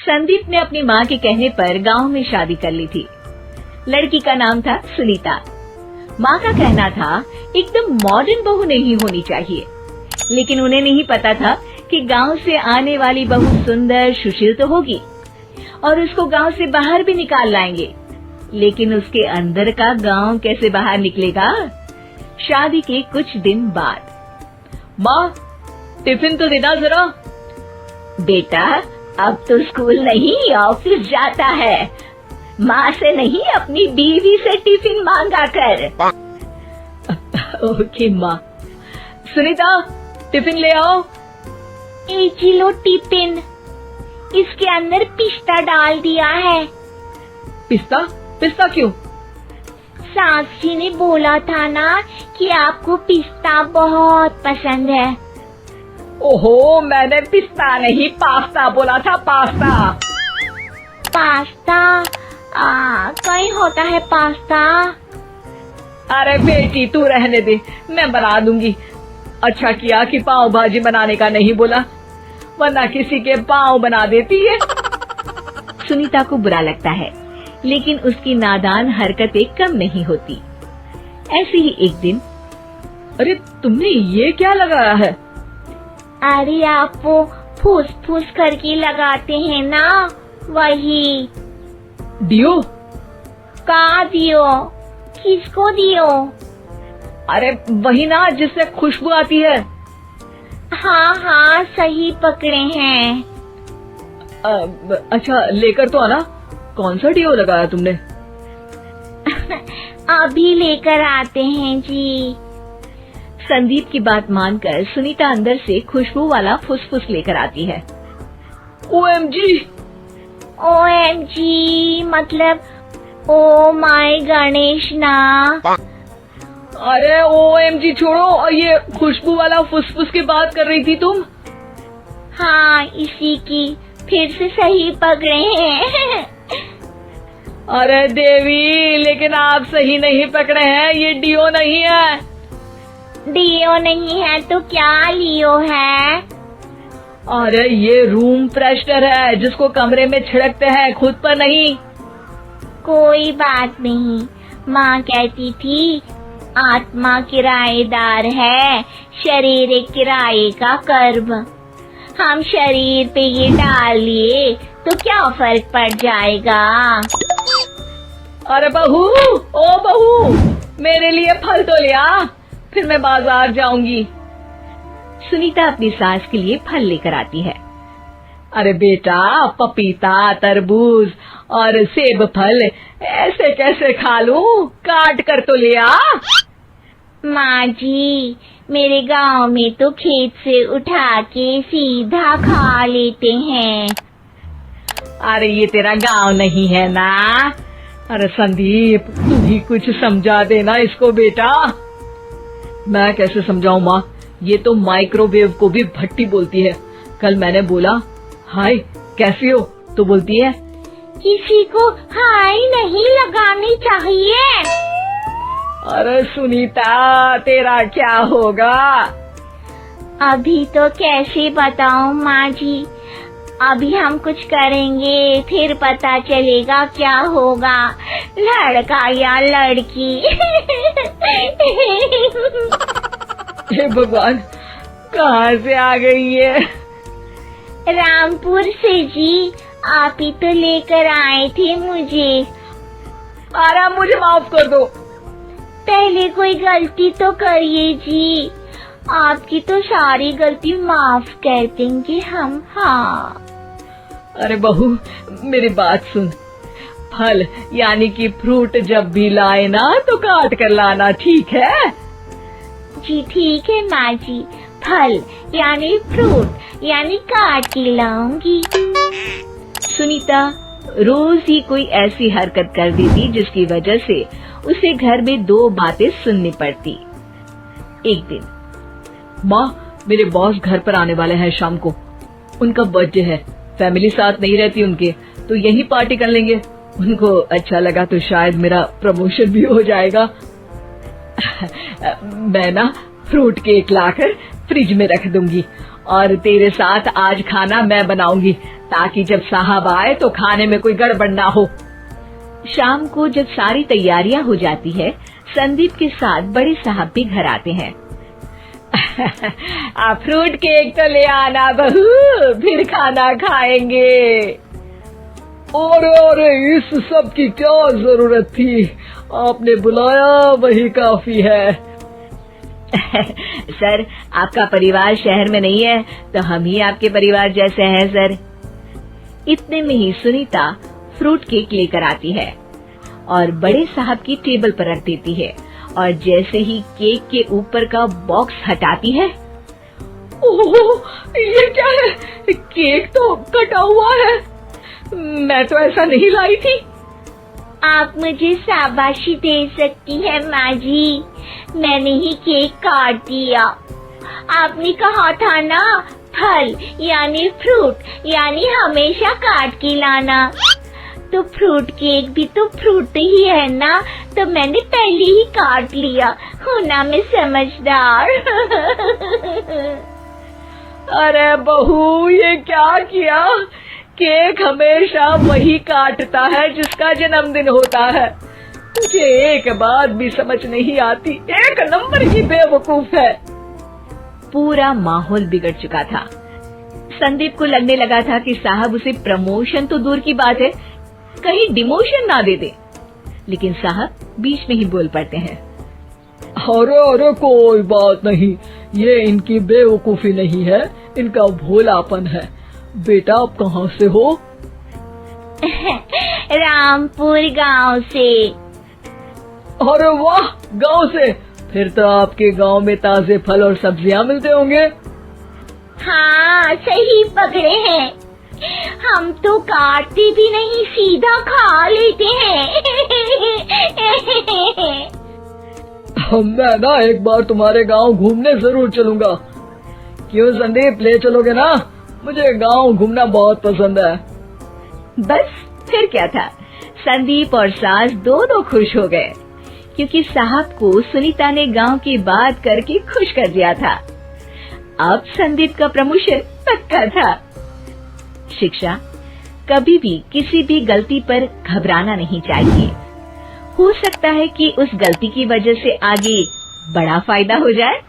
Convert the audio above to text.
संदीप ने अपनी माँ के कहने पर गांव में शादी कर ली थी। लड़की का नाम था सुनीता। माँ का कहना था एकदम मॉडर्न बहू नहीं होनी चाहिए, लेकिन उन्हें नहीं पता था कि गांव से आने वाली बहू सुंदर सुशील तो होगी और उसको गांव से बाहर भी निकाल लाएंगे, लेकिन उसके अंदर का गांव कैसे बाहर निकलेगा। शादी के कुछ दिन बाद, माँ टिफिन तो देना जरा। बेटा अब तो स्कूल नहीं ऑफिस जाता है, माँ से नहीं अपनी बीवी से टिफिन मांगा कर। ओके माँ। सुनीता टिफिन ले आओ। 1 किलो टिफिन, इसके अंदर पिस्ता डाल दिया है। पिस्ता? पिस्ता क्यों? सास जी ने बोला था ना कि आपको पिस्ता बहुत पसंद है। ओहो, मैंने पिस्ता नहीं पास्ता बोला था, पास्ता। पास्ता? कहीं होता है पास्ता? अरे बेटी तू रहने दे, मैं बना दूंगी। अच्छा किया कि पाव भाजी बनाने का नहीं बोला, वरना किसी के पाव बना देती है। सुनीता को बुरा लगता है, लेकिन उसकी नादान हरकतें कम नहीं होती। ऐसे ही एक दिन, अरे तुमने ये क्या लगाया है? अरे आप वो फूस फूस करके लगाते हैं ना, वही। डियो? कहाँ दियो? किसको दियो? अरे वही ना जिससे खुशबू आती है। हाँ हाँ सही पकड़े हैं। अच्छा लेकर तो आना। कौन सा डियो लगाया तुमने? अभी लेकर आते हैं जी। संदीप की बात मानकर सुनीता अंदर से खुशबू वाला फुसफुस लेकर आती है। OMG! OMG मतलब ओ माय गणेश ना। अरे OMG छोड़ो, और ये खुशबू वाला फुसफुस की बात कर रही थी तुम? हाँ इसी की, फिर से सही पकड़े हैं। अरे देवी, लेकिन आप सही नहीं पकड़े हैं, ये डियो नहीं है। डियो नहीं है तो क्या लियो है? अरे ये रूम फ्रेशनर है, जिसको कमरे में छिड़कते हैं, खुद पर नहीं। कोई बात नहीं, माँ कहती थी आत्मा किराएदार है, शरीर एक किराए का कर्म। हम शरीर पे ये डाल लिए तो क्या फर्क पड़ जाएगा। अरे बहू, ओ बहू, मेरे लिए फल तो ले आ, फिर मैं बाजार जाऊंगी। सुनीता अपनी सास के लिए फल लेकर आती है। अरे बेटा, पपीता, तरबूज और सेब फल ऐसे कैसे खा लूं? काट कर तो ले आ। माँ जी, मेरे गांव में तो खेत से उठा के सीधा खा लेते हैं। अरे ये तेरा गांव नहीं है ना। अरे संदीप, तू ही कुछ समझा देना इसको बेटा। मैं कैसे समझाऊं माँ, ये तो माइक्रोवेव को भी भट्टी बोलती है। कल मैंने बोला हाय कैसी हो, तो बोलती है किसी को हाय नहीं लगानी चाहिए। अरे सुनीता, तेरा क्या होगा? अभी तो कैसे बताऊं माँ जी, अभी हम कुछ करेंगे फिर पता चलेगा क्या होगा, लड़का या लड़की। हे भगवान, कहाँ से आ गई है? रामपुर से जी, आप ही तो लेकर आए थे मुझे। अरे मुझे माफ कर दो। पहले कोई गलती तो करिए जी, आपकी तो सारी गलती माफ कर देंगे हम। हाँ अरे बहू, मेरी बात सुन। फल यानी कि फ्रूट जब भी लाए ना तो काट कर लाना, ठीक है? जी ठीक है माँ जी, फल यानी फ्रूट यानी काट के लाऊंगी। सुनीता रोज ही कोई ऐसी हरकत कर देती जिसकी वजह से उसे घर में 2 बातें सुननी पड़ती। एक दिन, माँ मेरे बॉस घर पर आने वाले हैं शाम को, उनका बर्थडे है, फैमिली साथ नहीं रहती उनके, तो यही पार्टी कर लेंगे। उनको अच्छा लगा तो शायद मेरा प्रमोशन भी हो जाएगा। मैं ना फ्रूट केक लाकर फ्रिज में रख दूंगी और तेरे साथ आज खाना मैं बनाऊंगी, ताकि जब साहब आए तो खाने में कोई गड़बड़ ना हो। शाम को जब सारी तैयारियां हो जाती है, संदीप के साथ बड़े साहब भी घर आते हैं। आप फ्रूट केक तो ले आना बहू, फिर खाना खाएंगे। अरे इस सब की क्या जरूरत थी, आपने बुलाया वही काफी है। सर, आपका परिवार शहर में नहीं है तो हम ही आपके परिवार जैसे हैं सर। इतने में ही सुनीता फ्रूट केक लेकर आती है और बड़े साहब की टेबल पर रख देती है, और जैसे ही केक के ऊपर का बॉक्स हटाती है, ओह, ये क्या है? केक तो कटा हुआ है, मैं तो ऐसा नहीं लाई थी। आप मुझे शाबाशी दे सकती है माँ जी, मैंने ही केक काट दिया। आपने कहा था ना, फल यानी फ्रूट यानी हमेशा काट के लाना। तो फ्रूट केक भी तो फ्रूट ही है ना, तो मैंने पहले ही काट लिया। हूँ ना मैं समझदार। अरे बहू, ये क्या किया? केक हमेशा वही काटता है जिसका जन्मदिन होता है। मुझे एक बात भी समझ नहीं आती, एक नंबर की बेवकूफ है। पूरा माहौल बिगड़ चुका था। संदीप को लगने लगा था कि साहब उसे प्रमोशन तो दूर की बात है, कहीं डिमोशन ना दे दे। लेकिन साहब बीच में ही बोल पड़ते हैं। अरे कोई बात नहीं, ये इनकी बेवकूफी नहीं है, इनका भोलापन है। बेटा आप कहाँ से हो? रामपुर गांव से। अरे वाह, गांव से? फिर तो आपके गांव में ताजे फल और सब्जियां मिलते होंगे। हाँ, सही पकड़े हैं। हम तो काटते भी नहीं, सीधा खा लेते हैं। मैं ना एक बार तुम्हारे गांव घूमने जरूर चलूंगा। क्यों संदीप, ले चलोगे ना? मुझे गांव घूमना बहुत पसंद है। बस फिर क्या था, संदीप और सास दोनों खुश हो गए, क्योंकि साहब को सुनीता ने गांव की बात करके खुश कर दिया था। अब संदीप का प्रमोशन पक्का था। शिक्षा, कभी भी किसी भी गलती पर घबराना नहीं चाहिए। हो सकता है कि उस गलती की वजह से आगे बड़ा फायदा हो जाए।